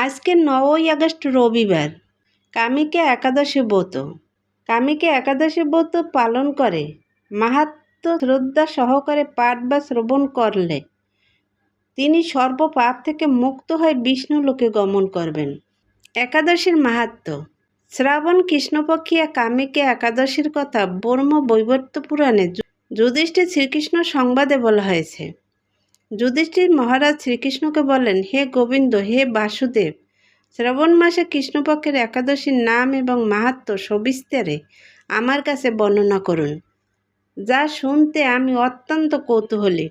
আজকে 9ই আগস্ট রবিবার। কামিকা একাদশী ব্রত। কামিকা একাদশী ব্রত পালন করে মাহাত্ম্য শ্রদ্ধা সহকারে পাঠ বা শ্রবণ করলে তিনি সর্ব পাপ থেকে মুক্ত হয়ে বিষ্ণু লোকে গমন করবেন। একাদশীর মাহাত্ম্য। শ্রাবণ কৃষ্ণপক্ষিয়া কামিকা একাদশীর কথা ব্রহ্ম বৈবর্ত পুরাণে যুধিষ্ঠির শ্রীকৃষ্ণ সংবাদে বলা হয়েছে। যুধিষ্ঠির মহারাজ শ্রীকৃষ্ণকে বলেন, হে গোবিন্দ, হে বাসুদেব, শ্রাবণ মাসে কৃষ্ণপক্ষের একাদশীর নাম এবং মাহাত্ম্য সবিস্তারে আমার কাছে বর্ণনা করুন, যা শুনতে আমি অত্যন্ত কৌতূহলী।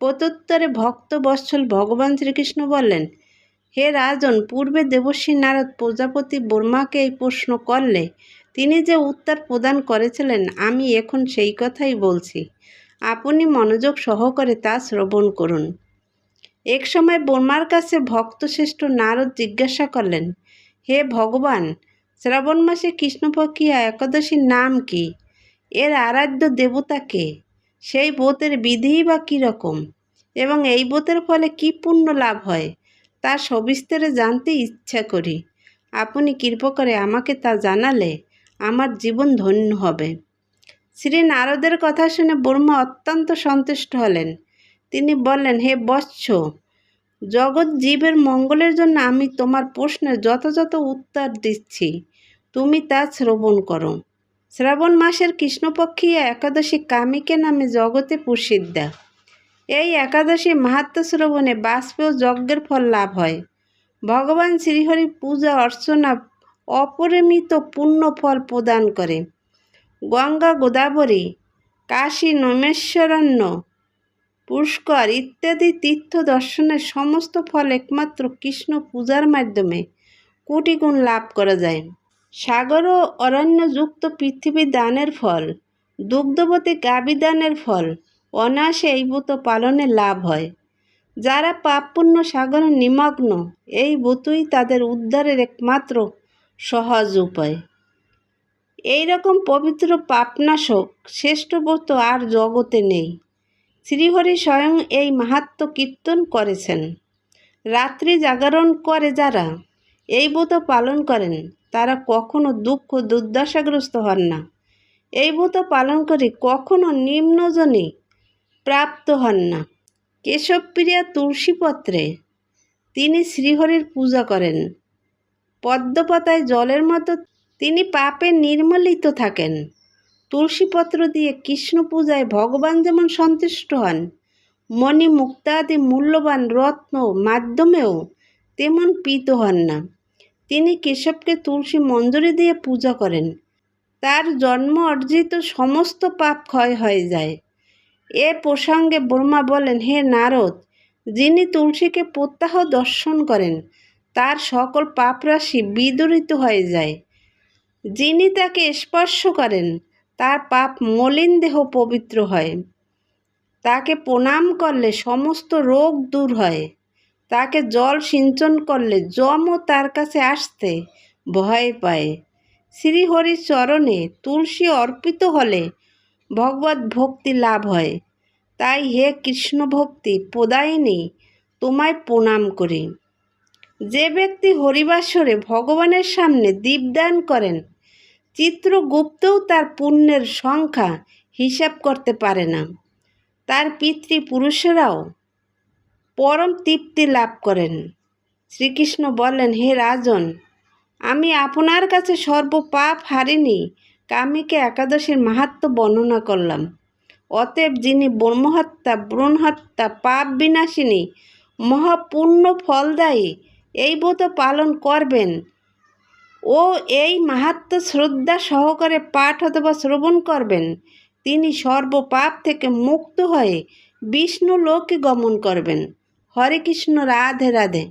প্রত্যুত্তরে ভক্ত বৎসল ভগবান শ্রীকৃষ্ণ বললেন, হে রাজন, পূর্বে দেবর্ষি নারদ প্রজাপতি ব্রহ্মাকে এই প্রশ্ন করলে তিনি যে উত্তর প্রদান করেছিলেন, আমি এখন সেই কথাই বলছি। আপনি মনোযোগ সহকারে তা শ্রবণ করুন। এক সময় ব্রহ্মার কাছে ভক্তশ্রেষ্ঠ নারদ জিজ্ঞাসা করলেন, হে ভগবান, শ্রাবণ মাসে কৃষ্ণপক্ষিয়া একাদশীর নাম কি? এর আরাধ্য দেবতা কে? সেই ব্রতের বিধি বা কীরকম এবং এই ব্রতের ফলে কি পুণ্য লাভ হয় তা সবিস্তারে জানতে ইচ্ছা করি। আপনি কৃপা করে আমাকে তা জানালে আমার জীবন ধন্য হবে। শ্রী নারদের কথা শুনে ব্রহ্মা অত্যন্ত সন্তুষ্ট হলেন। তিনি বললেন, হে বৎস, জগৎ জীবের মঙ্গলের জন্য আমি তোমার প্রশ্নের যথাযথ উত্তর দিচ্ছি, তুমি তা শ্রবণ করো। শ্রাবণ মাসের কৃষ্ণপক্ষিয়া একাদশী কামিকা নামে জগতে প্রসিদ্ধা। এই একাদশী মাহাত্ম্য শ্রবণে বাষ্পেয় যজ্ঞের ফল লাভ হয়। ভগবান শ্রীহরির পূজা অর্চনা অপরিমিত পুণ্য ফল প্রদান করে। গঙ্গা, গোদাবরী, কাশী, নৈমেশ্বরণ্য, পুষ্কর ইত্যাদি তীর্থ দর্শনের সমস্ত ফল একমাত্র কৃষ্ণ পূজার মাধ্যমে কোটি গুণ লাভ করা যায়। সাগর ও অরণ্যযুক্ত পৃথিবী দানের ফল, দুগ্ধবতী গাভী দানের ফল অনায়াসে এই ব্রত পালনে লাভ হয়। যারা পাপ পুণ্য সাগরে নিমগ্ন, এই ব্রতই তাদের উদ্ধারের একমাত্র সহজ উপায়। এই রকম পবিত্র পাপনাশক শ্রেষ্ঠ ব্রত আর জগতে নেই। শ্রীহরি স্বয়ং এই মাহাত্ম্য কীর্তন করেছেন। রাত্রি জাগরণ করে যারা এই ব্রত পালন করেন, তারা কখনো দুঃখ দুর্দশাগ্রস্ত হন না। এই ব্রত পালন করে কখনো নিম্নজনে প্রাপ্ত হন না। কেশবপ্রিয়া তুলসীপত্রে তিনি শ্রীহরির পূজা করেন। পদ্মপাতায় জলের মতো তিনি পাপে নির্মলিত থাকেন। তুলসীপত্র দিয়ে কৃষ্ণ পূজায় ভগবান যেমন সন্তুষ্ট হন, মণি মুক্তাদি মূল্যবান রত্ন মাধ্যমেও তেমন প্রীত হন না। তিনি কেশবকে তুলসী মঞ্জরি দিয়ে পূজা করেন। তার জন্ম অর্জিত সমস্ত পাপ ক্ষয় হয়ে যায়। এ প্রসঙ্গে ব্রহ্মা বলেন, হে নারদ, যিনি তুলসীকে প্রত্যহ দর্শন করেন তার সকল পাপরাশি বিদূরিত হয়ে যায়। যিনি তাকে স্পর্শ করেন তার পাপ মলিন দেহ পবিত্র হয়। তাকে প্রণাম করলে সমস্ত রোগ দূর হয়। তাকে জল সিঞ্চন করলে যমও তার কাছে আসতে ভয় পায়। শ্রীহরির চরণে তুলসী অর্পিত হলে ভগবত ভক্তি লাভ হয়। তাই হে কৃষ্ণ ভক্তি প্রদায়িনী, তোমায় প্রণাম করি। যে ব্যক্তি হরিবাসরে ভগবানের সামনে দীপদান করেন, চিত্রগুপ্তও তার পুণ্যের সংখ্যা হিসাব করতে পারে না। তার পিতৃপুরুষেরাও পরম তৃপ্তি লাভ করেন। শ্রীকৃষ্ণ বললেন, হে রাজন, আমি আপনার কাছে সর্বপাপ হারিণী কামিকা একাদশীর মাহাত্ম্য বর্ণনা করলাম। অতএব যিনি ব্রহ্মহত্যা, ভ্রূণহত্যা, পাপ বিনাশিনী, মহাপুণ্য ফলদায়ী এই ব্রত পালন করবেন ও এই মাহাত্ম্য শ্রদ্ধা সহকারে পাঠ অথবা শ্রবণ করবেন, তিনি সর্বপাপ থেকে মুক্ত হয়ে বিষ্ণু লোকে গমন করবেন। হরে কৃষ্ণ, রাধে রাধে।